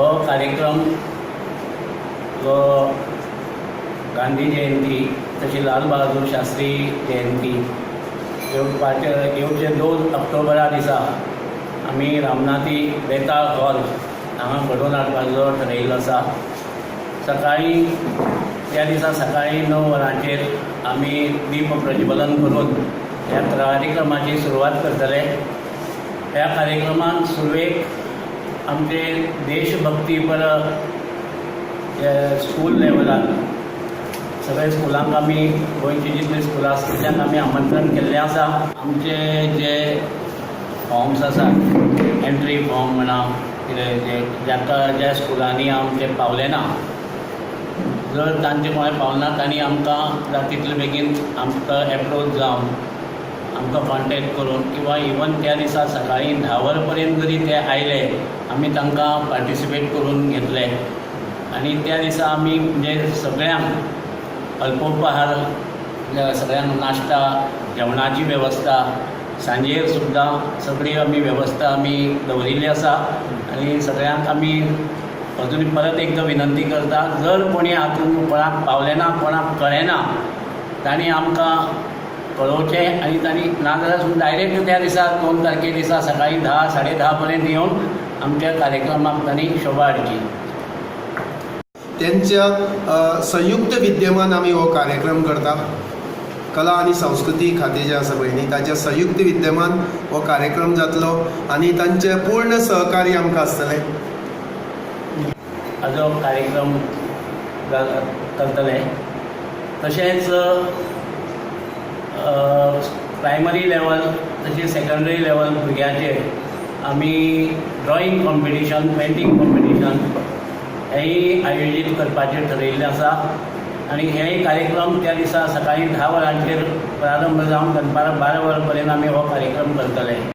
हो कार्यक्रम जो गांधी जयंती तशी लाल बहादूर शास्त्री जयंती येवचे 2 ऑक्टोबरा दिसा आमी रामनाथी बेताळ हॉल हांगा घडोवन हाडपाचो ठरयिल्लो आसा। सकाळी त्या दिसा सकाळी 9 वरांचेर आमी दीप प्रज्वलन करून ह्या कार्यक्रमाची सुरवात करतले। ह्या कार्यक्रमाक सुरवेक आमचे देशभक्तीपर स्कूल लेवलार सगळे स्कुलांक आमी गोंयची जितली स्कुलां आसा तितल्यांक आमी आमंत्रण केल्लें आसा। आमचे जे फॉर्म्स आसात एंट्री फॉर्म म्हणा कितें जाका ज्या स्कुलांनी आमचे पावले ना, जर तांचे कोणें पावना तांणी आमकां तितले बेगीन आमकां एप्रोच जावन आमकां कॉन्टेक्ट करून किंवा इवन त्या दिसा सकाळी 10 वरां पर्यंत जरी ते आयले आमी तांकां पार्टिसिपेट करून घेतले। आनी त्या दिसा आमी म्हणजे सगळ्यांक अल्पोपहार सगळ्यांक नाश्ता जेवणाची वेवस्था सांजेर सुद्दां सगळी आमी वेवस्था आमी दवरिल्ली आसा। आनी सगळ्यांक आमी अजून परत एकदां विनंती करता, जर कोणी हातूंत कोणाक पावलें ना कोणाक कळ्ळें ना तांणी आमकां कळोवचें आनी तांणी नाजाल्यार डायरेक्ट त्या दिसा 2 तारखे दिसा सकाळी 10 साडे 10 पर्यंत येवन आमच्या कार्यक्रमाक तांणी शोभा हाडची। त्यांच्या संयुक्त विद्यमान आमी हो कार्यक्रम करता। कला आणि संस्कृती खातें जें आसा पळय न्ही ताच्या संयुक्त विद्यमान हो कार्यक्रम जातलो आनी तांचें पूर्ण सहकार्य आमकां आसतलें। हाजो कार्यक्रम करतले। तशेंच प्रायमरी लेवल तशेंच सेकंडरी लेवल भुरग्यांचेर आमी ड्रॉईंग कॉम्पिटिशन पेंटींग कॉम्पिटिशन हेंय आयोजीत करपाचें ठरयिल्लें आसा। आनी हेय कार्यक्रम त्या दिसा सकाळी 10 वरांचेर प्रारंभ जावन दनपारां 12 वरां पर्यंत आमी हो कार्यक्रम करतले।